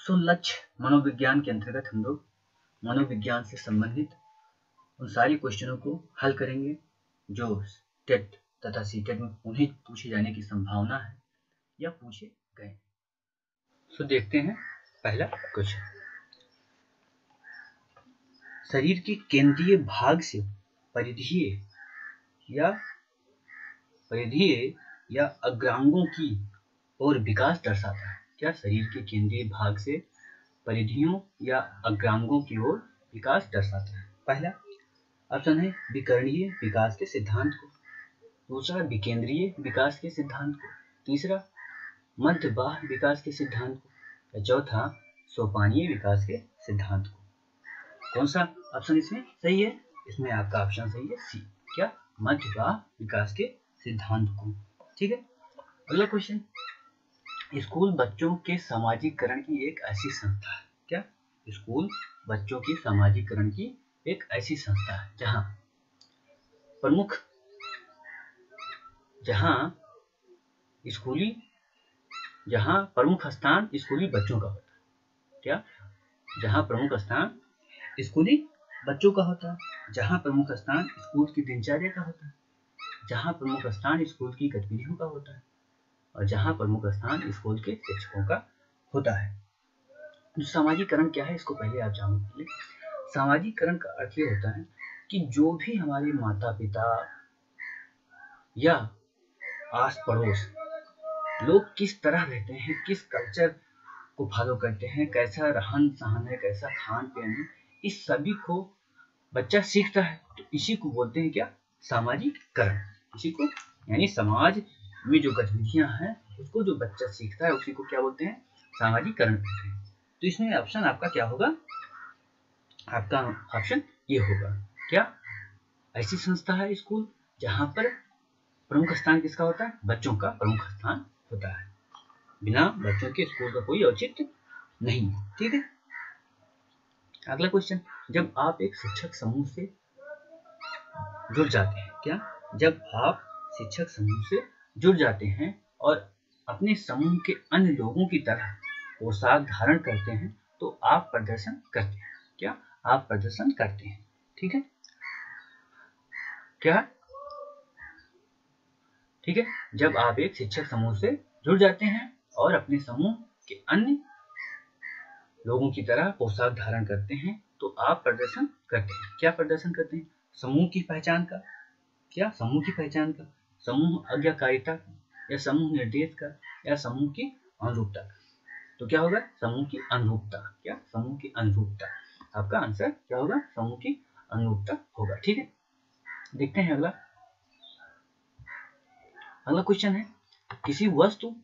सो लक्ष्य मनोविज्ञान के अंतर्गत हम लोग मनोविज्ञान से संबंधित उन सारी क्वेश्चनों को हल करेंगे जो टेट तथा सीटेट में उन्हें पूछे जाने की संभावना है या पूछे गए। सो देखते हैं पहला क्वेश्चन। शरीर के केंद्रीय भाग से परिधीय या अग्रांगों की ओर विकास दर्शाता है। क्या शरीर के केंद्रीय भाग से परिधियों या अग्रांगों की ओर विकास दर्शाता है? पहला ऑप्शन है विकर्णीय विकास के सिद्धांत को, दूसरा विकेंद्रीय विकास के सिद्धांत को, तीसरा मध्य बाह्य विकास के सिद्धांत को, या चौथा सोपानीय विकास के सिद्धांत को। कौन सा ऑप्शन इसमें सही है? इसमें आपका ऑप्शन सही है सी, क्या मध्य बाह्य विकास के सिद्धांत को। ठीक है, अगला क्वेश्चन। स्कूल बच्चों के सामाजिकरण की एक ऐसी संस्था है। क्या स्कूल बच्चों के सामाजिकरण की एक ऐसी संस्था है जहां प्रमुख स्थान स्कूली बच्चों का होता है। क्या जहां प्रमुख स्थान स्कूली बच्चों का होता है, जहां प्रमुख स्थान स्कूल की दिनचर्या का होता है, जहां प्रमुख स्थान स्कूल की गतिविधियों का होता है और जहां प्रमुख स्थान स्कूल के शिक्षकों का होता है। तो सामाजिकरण क्या है इसको पहले आप जान लीजिए। सामाजिकरण का अर्थ ये होता है कि जो भी हमारे माता पिता या आस पड़ोस लोग किस तरह रहते हैं, किस कल्चर को फॉलो करते हैं, कैसा रहन सहन है, कैसा खान पान है, इस सभी को बच्चा सीखता है। तो इसी को बोलते हैं क्या? सामाजिकरण। इसी को यानी समाज में जो गतिविधियां हैं उसको जो बच्चा सीखता है उसी को क्या बोलते हैं? सामाजिकरण कहते हैं। तो इसमें ऑप्शन आपका क्या होगा? आपका ऑप्शन ये होगा। क्या ऐसी संस्था है स्कूल जहां पर प्रमुख स्थान किसका होता है? बच्चों का प्रमुख स्थान होता है। बिना बच्चों के स्कूल का कोई औचित्य नहीं है। ठीक है, अगला क्वेश्चन। जब आप एक शिक्षक समूह से जुड़ जाते हैं, क्या जब आप शिक्षक समूह से जुड़ जाते हैं और अपने समूह के अन्य लोगों की तरह पोशाक धारण करते हैं तो आप प्रदर्शन करते हैं। क्या आप प्रदर्शन करते हैं? ठीक है, क्या ठीक है, जब आप एक शिक्षक समूह से जुड़ जाते हैं और अपने समूह के अन्य लोगों की तरह पोशाक धारण करते हैं तो आप प्रदर्शन करते हैं। क्या प्रदर्शन करते हैं? समूह की पहचान का, क्या समूह की पहचान का, समूह आज्ञाकारिता का, या समूह निर्देश का, या समूह की अनुरूपता का। तो क्या होगा? समूह की अनुरूपता। क्या समूह की अनुरूपता? आपका आंसर क्या होगा? समूह की अनुरूपता होगा। ठीक है, देखते हैं अगला क्वेश्चन है। किसी वस्तु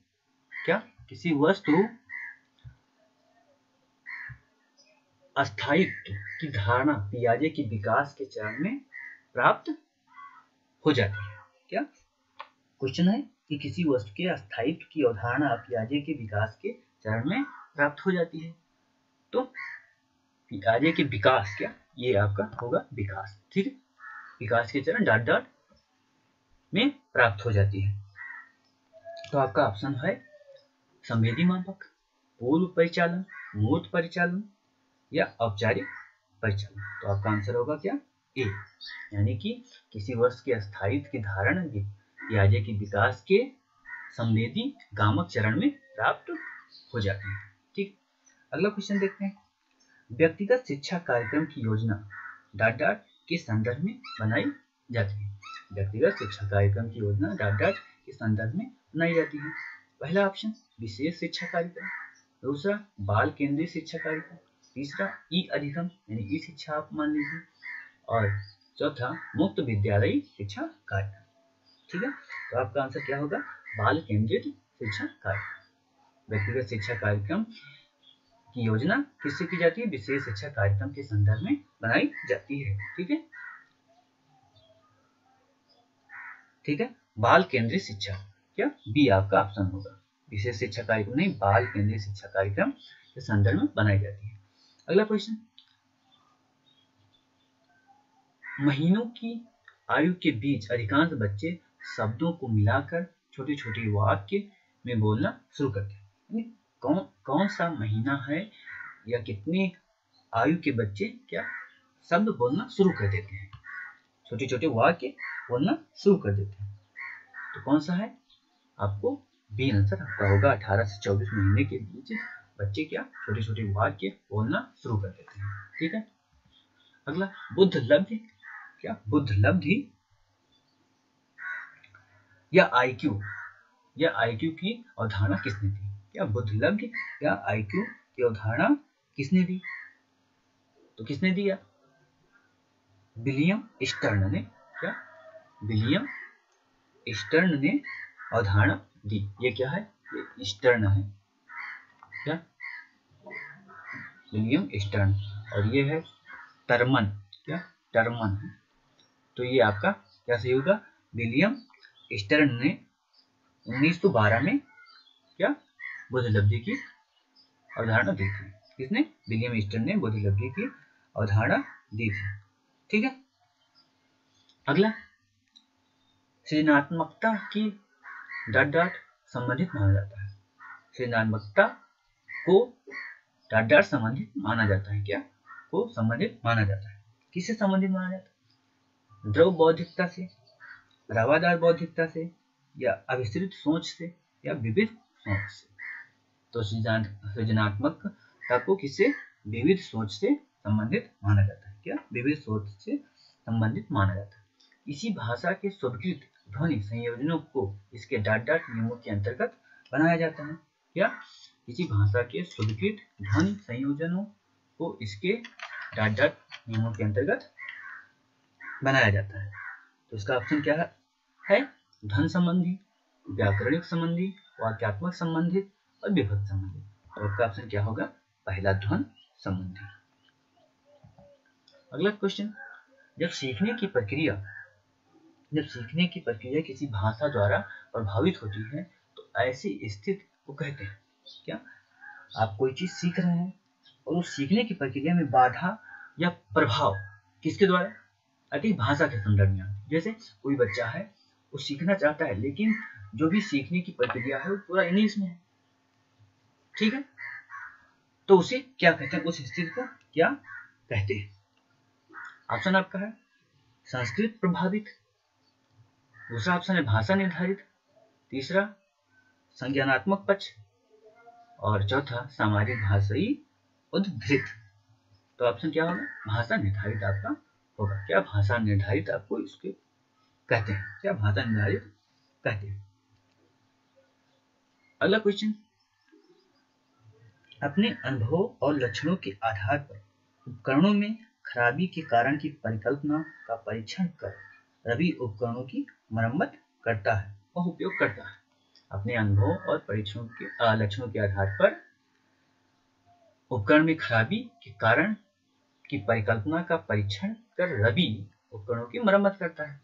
अस्थायित्व की धारणा पियाजे के विकास के चरण में प्राप्त हो जाती है। क्या क्वेश्चन है कि किसी वस्तु के अस्थायित्व की अवधारणा पियाजे के विकास के चरण में प्राप्त हो जाती है। तो पियाजे के विकास, क्या ये आपका होगा विकास। ठीक है, विकास के चरण डॉट डॉट में प्राप्त हो जाती है। तो आपका ऑप्शन है संवेदी मापक, पूर्व परिचालन, मूर्त परिचालन या औपचारिक परिचालन। तो आपका आंसर होगा क्या? ए, यानी कि किसी वस्तु के अस्थायित्व की धारणा पियाजे के विकास के संवेदी गामक चरण में प्राप्त हो जाते हैं। ठीक, अगला क्वेश्चन देखते हैं। व्यक्तिगत शिक्षा कार्यक्रम की योजना डॉट डॉट के संदर्भ में बनाई जाती है। व्यक्तिगत शिक्षा कार्यक्रम की योजना डॉट डॉट के संदर्भ में बनाई जाती है। पहला ऑप्शन विशेष शिक्षा कार्यक्रम, दूसरा बाल केंद्रीय शिक्षा कार्यक्रम, तीसरा ई अधिगम यानी ई शिक्षा आप मान लीजिए, और चौथा मुक्त विद्यालयी शिक्षा कार्यक्रम। ठीक है, तो आपका आंसर क्या होगा? बाल केंद्रित शिक्षा कार्यक्रम। व्यक्तिगत शिक्षा कार्यक्रम की योजना किससे की जाती है? विशेष शिक्षा कार्यक्रम के संदर्भ में बनाई जाती है। ठीक है, ठीक है, बाल केंद्रित शिक्षा, क्या बी आपका ऑप्शन होगा। विशेष शिक्षा कार्यक्रम नहीं, बाल केंद्रीय शिक्षा कार्यक्रम के संदर्भ में बनाई जाती है। अगला क्वेश्चन। महीनों की आयु के बीच अधिकांश बच्चे शब्दों को मिलाकर छोटे छोटे वाक्य में बोलना शुरू करते हैं। कौन सा महीना है या कितनी आयु के बच्चे क्या शब्द बोलना शुरू कर देते हैं, छोटे छोटे वाक्य बोलना शुरू कर देते हैं। तो कौन सा है? आपको बी आंसर आपका होगा। 18 से 24 महीने के बीच बच्चे क्या छोटे छोटे वाक्य बोलना शुरू कर देते हैं। ठीक है। अगला बुद्ध लब्धि, क्या बुद्ध लब्धि या आईक्यू की अवधारणा किसने दी? क्या बुद्ध लब्धि या आईक्यू की अवधारणा किसने दी? तो किसने दिया? विलियम स्टर्न ने। क्या विलियम स्टर्न ने अवधारणा दी। ये क्या है? ये स्टर्न है। क्या विलियम स्टर्न, और ये है टर्मन। क्या टर्मन है। तो ये आपका क्या सही होगा? विलियम स्टर्न ने 1912 में क्या बुद्ध लब्धि की अवधारणा दी थी। किसने? विलियम स्टर्न ने बुद्ध लब्धि की अवधारणा दी थी। ठीक है। अगला सृजनात्मकता की डॉट संबंधित माना जाता है। सृजनात्मकता को डॉट संबंधित माना जाता है। क्या को संबंधित माना जाता है? किससे संबंधित माना जाता है? द्रव बौद्धिकता से, रवादार बौद्धिकता से, या अविस्तृत सोच से, या विविध सोच से। तो सृजनात्मकता को किससे? विविध सोच से संबंधित माना जाता है। क्या विविध सोच से संबंधित माना जाता है। इसी भाषा के स्वीकृत ध्वनि संयोजनों को इसके डॉट नियमों के अंतर्गत बनाया जाता है। क्या इसी भाषा के स्वीकृत ध्वनि संयोजनों को इसके डॉट नियमों के अंतर्गत बनाया जाता है। तो इसका ऑप्शन क्या है? ध्वनि संबंधी, व्याकरणिक संबंधी, वाक्यात्मक संबंधित और विभक्त संबंधी। और आपका ऑप्शन क्या होगा? पहला ध्वनि संबंधी। अगला क्वेश्चन, जब सीखने की प्रक्रिया किसी भाषा द्वारा प्रभावित होती है तो ऐसी स्थिति को कहते हैं। क्या आप कोई चीज सीख रहे हैं और उस सीखने की प्रक्रिया में बाधा या प्रभाव किसके द्वारा आती है? भाषा के संदर्भ में। जैसे कोई बच्चा है, वो सीखना चाहता है, लेकिन जो भी सीखने की प्रक्रिया है वो पूरा इंग्लिश में है। ठीक है। तो उसे क्या कहते हैं? उस स्थिति को क्या कहते हैं? ऑप्शन आपका है संस्कृत प्रभावित, दूसरा ऑप्शन है भाषा निर्धारित, तीसरा संज्ञानात्मक पक्ष, और चौथा सामाजिक भाषाई उद्धृत। तो ऑप्शन क्या होगा? भाषा निर्धारित आपका होगा। क्या भाषा निर्धारित आपको इसके कहते हैं? क्या भाषा निर्धारित कहते हैं? अगला क्वेश्चन, अपने अनुभव और लक्षणों के आधार पर उपकरणों में खराबी के कारण की परिकल्पना का परीक्षण कर रवि उपकरणों की मरम्मत करता है और उपयोग करता है। अपने अनुभव और परीक्षणों के लक्षणों के आधार पर उपकरण में खराबी के कारण की परिकल्पना का परीक्षण कर रवि उपकरणों की मरम्मत करता है।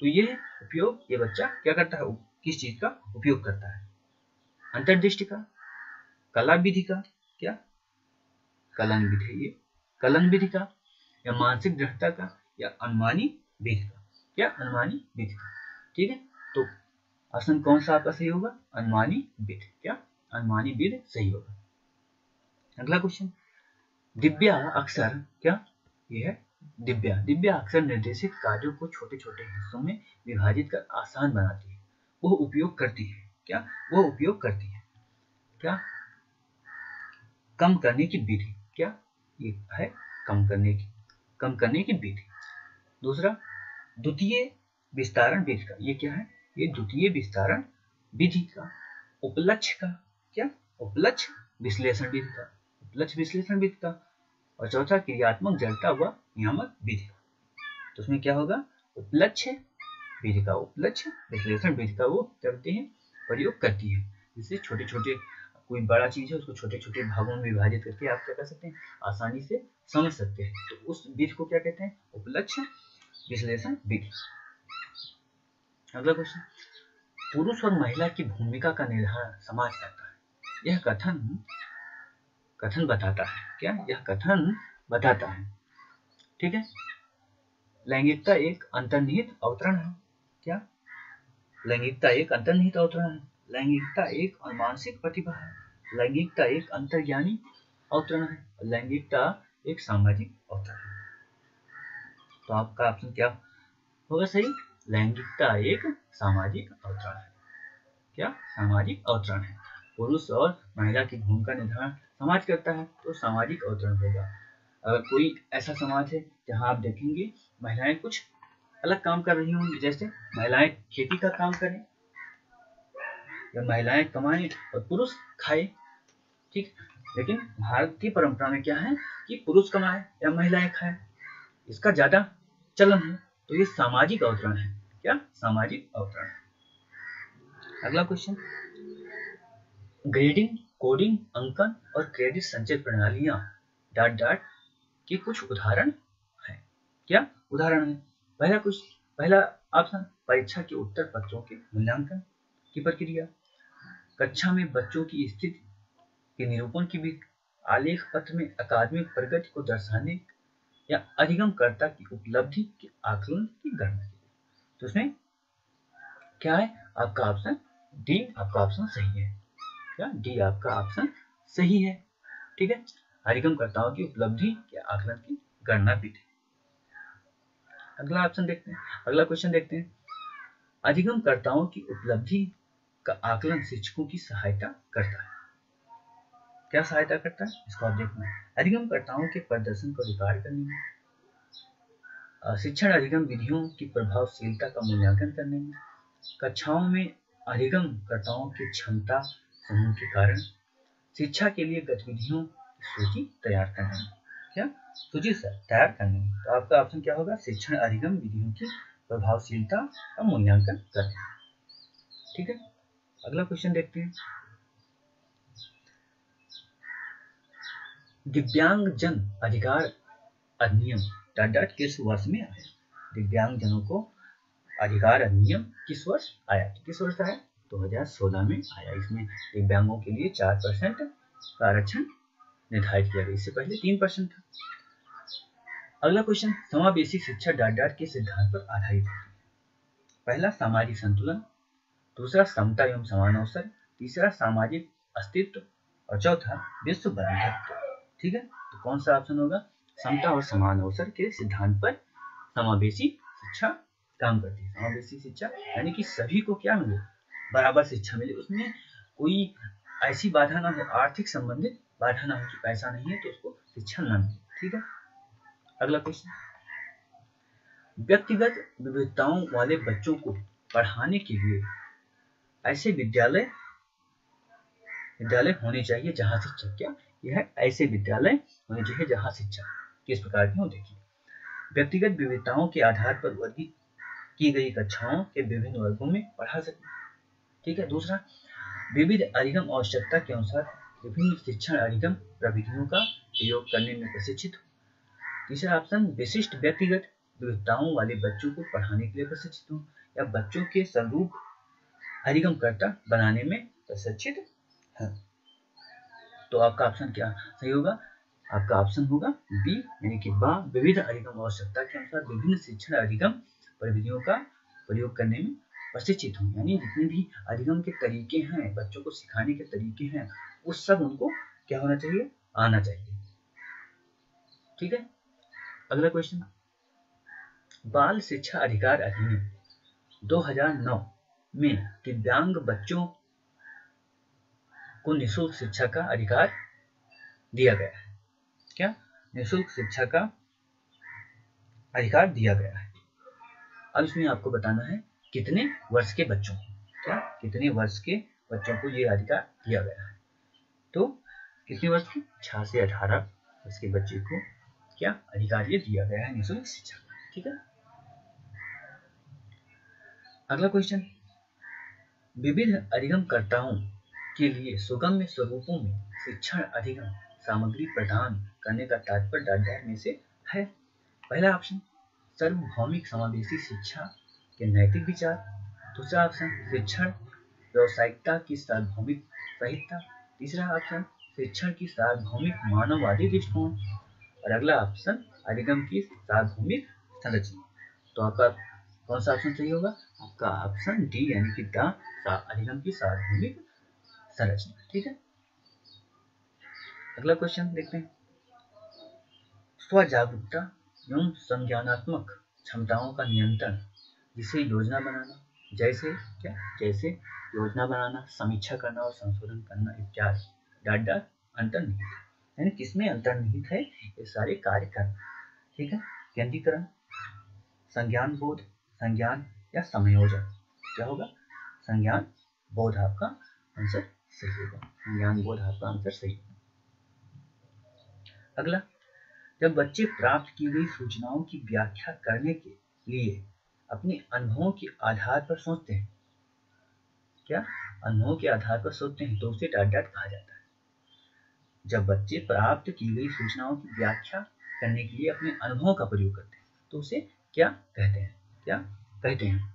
तो ये बच्चा क्या करता है? किस चीज का उपयोग करता है? अंतर्दृष्टि का, कला विधि का, क्या कलन विधि का, या मानसिक दृढ़ता का, या अनुमानी विधि का। क्या अनुमानी विधि का। ठीक है। तो ऑप्शन कौन सा आपका सही होगा? अनुमानी विधि। क्या अनुमानी विधि सही होगा। अगला क्वेश्चन, दिव्या अक्सर, क्या ये है दिव्या अक्सर निर्देशित कार्यों को छोटे छोटे हिस्सों में विभाजित कर आसान बनाती है। वह उपयोग करती है। क्या वह उपयोग करती है? क्या कम करने की विधि। क्या ये है कम करने की विधि। दूसरा द्वितीय विस्तारण विधि का। ये क्या है? ये द्वितीय विस्तारण विधि का। उपलक्ष्य का, क्या उपलक्ष्य विश्लेषण विधि का। और चौथा क्रियात्मक जड़ता व नियामक विधि का। तो उसमें क्या होगा? उपलक्ष्य विधि का, उपलक्ष्य विश्लेषण विधि का वो करते हैं, प्रयोग करती है। जिससे छोटे छोटे कोई बड़ा चीज है उसको छोटे छोटे भागों में विभाजित करके आप क्या कर सकते हैं? आसानी से समझ सकते हैं। तो उस विधि को क्या कहते हैं? उपलक्ष्य विश्लेषण विधि। अगला क्वेश्चन, पुरुष और महिला की भूमिका का निर्धारण समाज करता है। यह कथन बताता है। क्या यह कथन बताता है? ठीक है। लैंगिकता एक अंतर्निहित अवतरण है। क्या लैंगिकता एक अंतर्निहित अवतरण है? लैंगिकता एक अनुवांशिक प्रतिभा है। लैंगिकता एक अंतर्ज्ञानी अवतरण है, लैंगिकता एक सामाजिक अवतरण है। तो आपका ऑप्शन क्या होगा सही? लैंगिकता एक सामाजिक अवतरण है। क्या? सामाजिक अवतरण है। पुरुष और महिला की भूमिका निर्धारण समाज करता है तो सामाजिक अवतरण होगा। अगर कोई ऐसा समाज है जहां आप देखेंगे महिलाएं कुछ अलग काम कर रही होंगी, जैसे महिलाएं खेती का काम करें या महिलाएं कमाएं और पुरुष खाए, ठीक। लेकिन भारतीय परंपरा में क्या है कि पुरुष कमाए या महिलाएं खाएं, इसका ज्यादा चलन है। तो ये सामाजिक अवतरण है। क्या? सामाजिक अवतरण है। अगला क्वेश्चन, ग्रेडिंग, कोडिंग, अंकन और क्रेडिट संचय प्रणालियां डॉट डॉट के कुछ उदाहरण है। क्या उदाहरण है? पहला ऑप्शन, परीक्षा के उत्तर पत्रों के मूल्यांकन की प्रक्रिया, कक्षा में बच्चों की स्थिति के निरूपण की विधि, आलेख पत्र में अकादमिक प्रगति को दर्शाने या अधिगमकर्ता की उपलब्धि के आकलन की गणना की। तो इसमें क्या है? आपका ऑप्शन डी आपका ऑप्शन सही है। क्या? डी आपका ऑप्शन सही है। ठीक है, अधिगमकर्ताओं की उपलब्धि के आकलन की गणना विधि। अगला ऑप्शन देखते हैं, अगला क्वेश्चन देखते हैं। अधिगमकर्ताओं की उपलब्धि का आकलन शिक्षकों की सहायता करता है। क्या सहायता करता है? इसको आप देखना है। अधिगमकर्ताओं के प्रदर्शन को रिकॉर्ड करने में, शिक्षण अधिगम विधियों की प्रभावशीलता का मूल्यांकन करने में, कक्षाओं में अधिगमकर्ताओं की क्षमता समूह के कारण, शिक्षा के लिए गतिविधियों की सूची तैयार करने में। क्या? सूची तैयार करने में। तो आपका ऑप्शन क्या होगा? शिक्षण अधिगम विधियों की प्रभावशीलता का मूल्यांकन करना। ठीक है, अगला क्वेश्चन देखते हैं। दिव्यांगजन अधिकार अधिनियम डॉट डॉट किस वर्ष में आया? दिव्यांगजनों को अधिकार अधिनियम किस वर्ष आया? तो किस वर्ष आया? 2016 में आया। इसमें दिव्यांगों के लिए 4% का आरक्षण निर्धारित किया गया, इससे पहले 3% था। अगला क्वेश्चन, समावेशी शिक्षा डॉट डॉट के सिद्धांत पर आधारित है। पहला सामाजिक संतुलन, दूसरा समता एवं समान अवसर, तीसरा सामाजिक अस्तित्व और चौथा विश्व बंधुत्व। ठीक है, तो कौन सा ऑप्शन होगा? समता और समान अवसर के सिद्धांत पर समावेशी शिक्षा काम करती है। समावेशी शिक्षा यानी कि सभी को क्या मिले? बराबर शिक्षा मिले, उसमें कोई ऐसी बाधा ना हो, आर्थिक संबंधित बाधा ना हो कि पैसा नहीं है तो उसको शिक्षा ना मिले। ठीक है, अगला क्वेश्चन, व्यक्तिगत विविधताओं वाले बच्चों को पढ़ाने के लिए ऐसे विद्यालय होने चाहिए जहां शिक्षक, क्या यह ऐसे विद्यालय होने चाहिए जहां शिक्षक किस प्रकार के हो? देखिए, व्यक्तिगत विविधताओं के आधार पर वर्गीकृत की गई कक्षाओं के विभिन्न वर्गों में पढ़ा सके। ठीक है, दूसरा, विविध अधिगम आवश्यकता के अनुसार विभिन्न शिक्षण अधिगम प्रविधियों का प्रयोग करने में प्रशिक्षित हो। तीसरा ऑप्शन, विशिष्ट व्यक्तिगत विविधताओं वाले बच्चों को पढ़ाने के लिए प्रशिक्षित हो या बच्चों के स्वरूप अधिगमकर्ता बनाने में प्रशिक्षित है। तो आपका ऑप्शन क्या सही होगा? आपका ऑप्शन होगा बी, यानी कि बा, विविध अधिगम आवश्यकता के अनुसार विभिन्न शिक्षण अधिगम प्रविधियों का प्रयोग करने में प्रशिक्षित हो। यानी जितने भी अधिगम के तरीके हैं, बच्चों को सिखाने के तरीके हैं, उस सब उनको क्या होना चाहिए? आना चाहिए। ठीक है, अगला क्वेश्चन, बाल शिक्षा अधिकार अधिनियम 2009 में दिव्यांग बच्चों को निःशुल्क शिक्षा का अधिकार दिया गया है। क्या? निःशुल्क शिक्षा का अधिकार दिया गया है। अब इसमें आपको बताना है कितने वर्ष के बच्चों को, क्या कितने वर्ष के बच्चों को ये अधिकार दिया गया है? तो कितने वर्ष के? 6 से 18 वर्ष के बच्चे को क्या अधिकार ये दिया गया है निःशुल्क शिक्षा का। ठीक है, अगला क्वेश्चन, विविध अधिगमकर्ताओं के लिए सुगम्य स्वरूपों में शिक्षण अधिगम सामग्री प्रदान करने का तात्पर्य डॉट डॉट में से है। पहला ऑप्शन, सार्वभौमिक समावेशी शिक्षा के नैतिक विचार, दूसरा ऑप्शन, शिक्षण व्यावसायिकता की सार्वभौमिक संहिता, तीसरा ऑप्शन, शिक्षण की सार्वभौमिक मानववादी दृष्टिकोण और अगला ऑप्शन, अधिगम की सार्वभौमिक संरचना। तो आपका कौन सा ऑप्शन सही होगा? आपका ऑप्शन डी, यानी कि द अधिगम की सार्वभौमिक संरचना। ठीक है, अगला क्वेश्चन देखते हैं। स्वजागरूकता एवं संज्ञानात्मक क्षमताओं का नियंत्रण, जिसे योजना बनाना, जैसे योजना बनाना, समीक्षा करना और संशोधन करना इत्यादि डॉट डॉट अंतर्निहित है। यानी किसमें अंतर्निहित है ये सारे कार्य करना। ठीक है, केंद्रीकरण, संज्ञान बोध, संज्ञान या समयोजन, क्या होगा? संज्ञान बोध आपका आंसर सही होगा। संज्ञान बोध आपका आंसर सही होगा। अगला, जब बच्चे प्राप्त की गई सूचनाओं की व्याख्या करने के लिए अपने अनुभवों के आधार पर सोचते हैं, क्या अनुभवों के आधार पर सोचते हैं, तो उसे डॉट डॉट कहा जाता है। जब बच्चे प्राप्त की गई सूचनाओं की व्याख्या करने के लिए अपने अनुभवों का प्रयोग करते हैं, तो उसे क्या कहते हैं? क्या कहते हैं?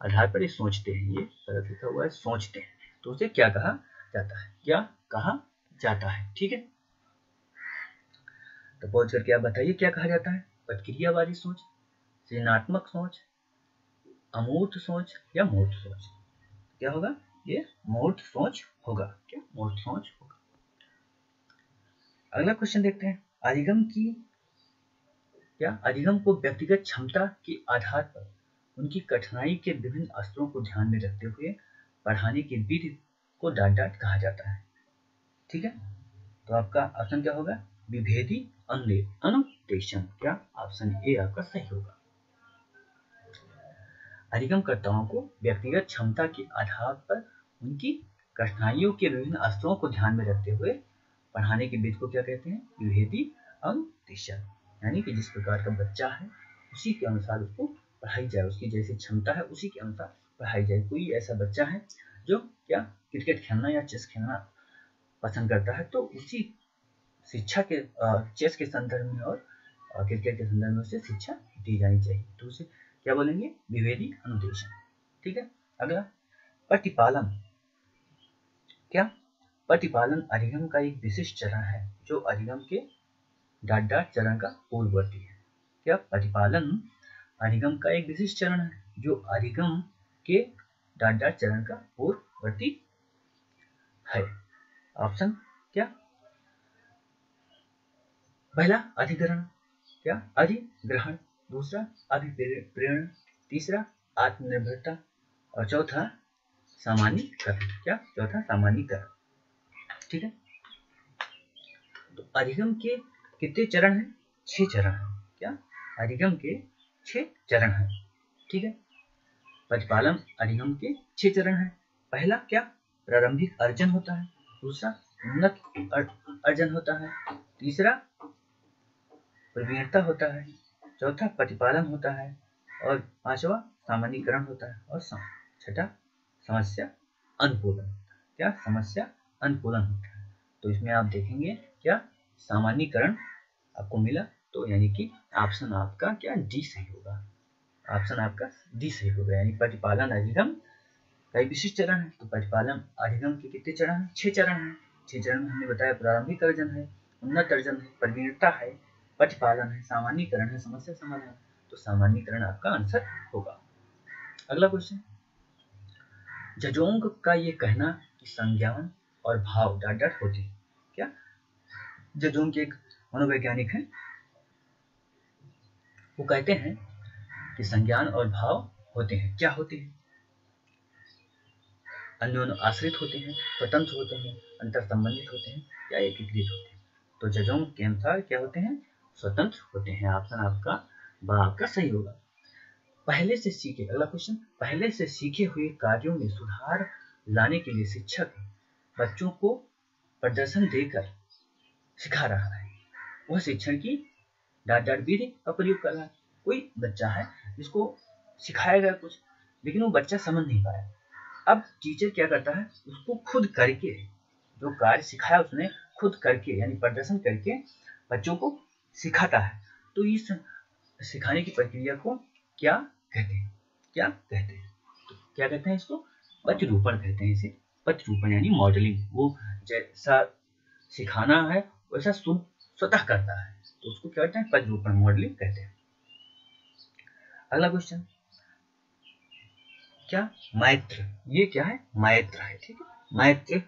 आधार पर ये सोचते हैं, ये गलत लिखा हुआ है, सोचते हैं, तो उसे क्या कहा जाता है? क्या कहा जाता है? ठीक है, तो पहुंच करके आप बताइए क्या कहा जाता है? प्रतिक्रियावादी सोच, सृजनात्मक सोच, अमूर्त सोच या मूर्त सोच? क्या होगा? ये मूर्त सोच होगा। क्या? मूर्त सोच होगा। अगला क्वेश्चन देखते हैं। अधिगम को व्यक्तिगत क्षमता के आधार पर उनकी कठिनाई के विभिन्न स्तरों को ध्यान में रखते हुए पढ़ाने की विधि को डॉट डॉट कहा जाता है। ठीक है, तो आपका ऑप्शन क्या होगा? विभेदी अनुदेशन। क्या? ऑप्शन ए आपका सही होगा। अधिगमकर्ताओं को व्यक्तिगत क्षमता के आधार पर उनकी कठिनाइयों के विभिन्न स्तरों को ध्यान में रखते हुए पढ़ाने की विधि को क्या कहते हैं? विभेदी अनुदेशन। यानी कि जिस प्रकार का बच्चा है उसी के अनुसार उसको पढ़ाई जाए, उसकी जैसी क्षमता है उसी के अनुसार पढ़ाई जाए। कोई ऐसा बच्चा है जो क्या क्रिकेट खेलना या चेस खेलना पसंद करता है, तो उसी शिक्षा के चेस के संदर्भ में और क्रिकेट के संदर्भ में उसे शिक्षा दी जानी चाहिए, तो उसे क्या बोलेंगे? विभेदी अनुदेशन। ठीक है, अगला, प्रतिपालन। क्या? प्रतिपालन अधिगम का एक विशिष्ट चरण है जो अधिगम के डॉट डॉट चरण का पूर्ववर्ती है। क्या? प्रतिपालन अधिगम का एक विशिष्ट चरण है जो अधिगम के डॉट डॉट चरण का पूर्ववर्ती है। ऑप्शन क्या? पहला अधिग्रहण, क्या? अधिग्रहण, दूसरा अभिप्रेरण, तीसरा आत्मनिर्भरता और चौथा सामान्यीकरण। क्या? चौथा सामान्यीकरण। ठीक है, तो अधिगम के कितने चरण हैं? 6 चरण हैं। क्या? अधिगम के 6 चरण हैं। ठीक है, प्रतिपालन अधिगम के 6 चरण हैं। पहला क्या? प्रारंभिक अर्जन होता है, दूसरा उन्नत अर्जन होता है, तीसरा प्रवीणता होता है, चौथा प्रतिपालन होता है और पांचवा सामान्यीकरण होता है और छठा समस्या अनुकूलन। क्या? समस्या अनुकूलन होता है। तो इसमें आप देखेंगे क्या सामान्यीकरण आपको मिला, तो यानी कि ऑप्शन आपका क्या डी सही होगा। ऑप्शन आपका डी सही होगा, यानी प्रतिपालन अधिगम का विशिष्ट चरण है। तो प्रतिपालन अधिगम के कितने चरण हैं? 6 चरण हैं। 6 चरण में हमने बताया प्रारंभिक अर्जन है, उन्नत अर्जन है, प्रवीणता है, प्रतिपालन है, सामान्यीकरण है, समस्या समाधान। तो सामान्यीकरण आपका आंसर होगा। अगला क्वेश्चन, जजोंग का ये कहना कि संज्ञान और भाव डॉट डॉट होते हैं। क्या? जजोंग एक मनोवैज्ञानिक है, वो कहते हैं कि संज्ञान और भाव होते हैं। क्या होते हैं? अन्योन्य आश्रित होते हैं, स्वतंत्र होते हैं, अंतर संबंधित होते हैं या एकीकृत होते हैं। तो जजोंग के अनुसार क्या होते हैं? स्वतंत्र होते हैं। ऑप्शन आपका बा आपका सही होगा। पहले से सीखे, अगला क्वेश्चन, पहले से सीखे हुए कार्यों में सुधार लाने के लिए शिक्षक बच्चों को प्रदर्शन देकर सिखा रहा है। वह शिक्षण की डॉट डॉट विधि का प्रयोग कर रहा है। कोई बच्चा है जिसको सिखाया गया कुछ, लेकिन वो बच्चा समझ नहीं पाया। अब टीचर क्या करता है? उसको खुद करके, जो कार्य सिखाया उसने खुद करके यानी प्रदर्शन करके बच्चों को सिखाता है। तो इस सिखाने की प्रक्रिया को क्या कहते हैं? क्या कहते हैं? तो क्या कहते हैं इसको? प्रतिरूपण कहते हैं इसे। प्रतिरूपण यानी मॉडलिंग। वो जैसा सिखाना है वैसा स्वतः करता है, तो उसको क्या कहते हैं? प्रतिरूपण, मॉडलिंग कहते हैं। अगला क्वेश्चन, क्या? मैत्र। ये क्या है? मैत्र है। ठीक है, मैत्र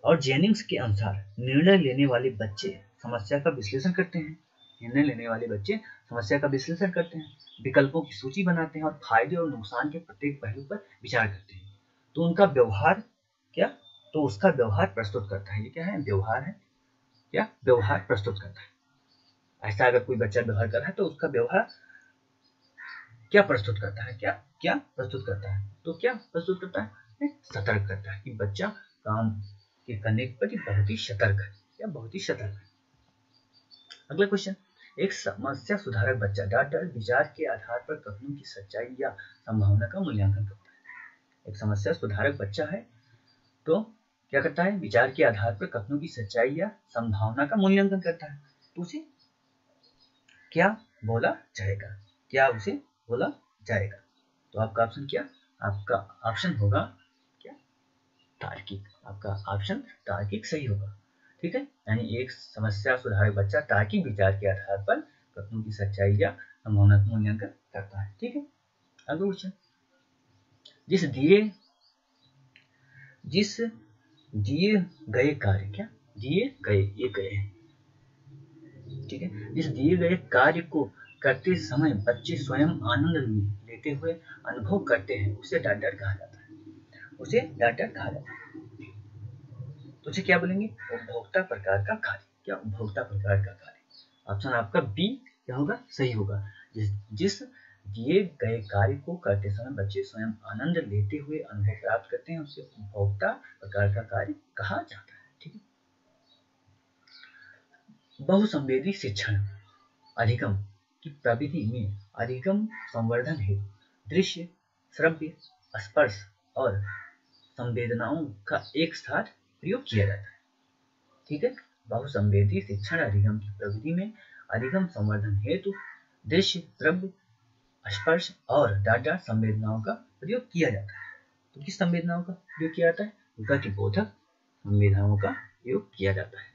और जेनिंग्स के अनुसार निर्णय लेने वाले बच्चे समस्या का विश्लेषण करते हैं। निर्णय लेने वाले बच्चे समस्या का विश्लेषण करते हैं, विकल्पों की सूची बनाते हैं और फायदे और नुकसान के प्रत्येक पहलू पर विचार करते हैं। तो उनका व्यवहार क्या, तो उसका व्यवहार प्रस्तुत करता है। ये क्या है, व्यवहार है, क्या व्यवहार प्रस्तुत करता है। ऐसा अगर कोई बच्चा व्यवहार कर रहा है तो उसका व्यवहार क्या प्रस्तुत करता है, क्या क्या प्रस्तुत करता है, तो क्या प्रस्तुत करता है, सतर्क करता है कि बच्चा काम के करने के प्रति बहुत ही सतर्क है, या बहुत ही सतर्क है। अगला क्वेश्चन, एक समस्या सुधारक बच्चा डाटा विचार के आधार पर कथनों की सच्चाई या संभावना का मूल्यांकन करता है। एक समस्या सुधारक बच्चा है तो क्या करता है, विचार के आधार पर कथनों की सच्चाई या संभावना का मूल्यांकन करता है। तो उसे क्या बोला जाएगा, क्या उसे बोला जाएगा। तो आपका ऑप्शन क्या, आपका ऑप्शन होगा क्या, तार्किक। आपका ऑप्शन तार्किक सही होगा। ठीक है, यानी एक समस्या सुधारक बच्चा तार्किक विचार के आधार पर कथनों की सच्चाई या संभावना का मूल्यांकन करता है। ठीक है, अगला क्वेश्चन, जिस दिए गए कार्य, क्या दिए गए, ये गए हैं, ठीक है, जिस दिए गए कार्य को करते समय बच्चे स्वयं आनंद लेते हुए अनुभव करते हैं उसे डायरेक्टर कहा जाता है, उसे डायरेक्टर कहा जाता है। तो उसे क्या बोलेंगे, उपभोक्ता प्रकार का कार्य, क्या उपभोक्ता प्रकार का कार्य। ऑप्शन आपका बी क्या होगा, सही होगा। जिस दिए गए कार्य को करते समय बच्चे स्वयं आनंद लेते हुए अनुभव प्राप्त करते हैं उसे उपभोक्ता प्रकार का कार्य कहा जाता है। ठीक है, बहुसंवेदी शिक्षण अधिगम की प्रविधि में अधिगम संवर्धन हेतु दृश्य, श्रव्य, स्पर्श और संवेदनाओं का एक साथ प्रयोग किया जाता है। ठीक है, बहुसंवेदी शिक्षण अधिगम की प्रविधि में अधिगम संवर्धन हेतु दृश्य, श्रव्य, स्पर्श और डाटा संवेदनाओं का प्रयोग किया जाता है। तो किस संवेदनाओं का प्रयोग किया जाता है, गति बोधक संवेदनाओं का प्रयोग किया जाता है।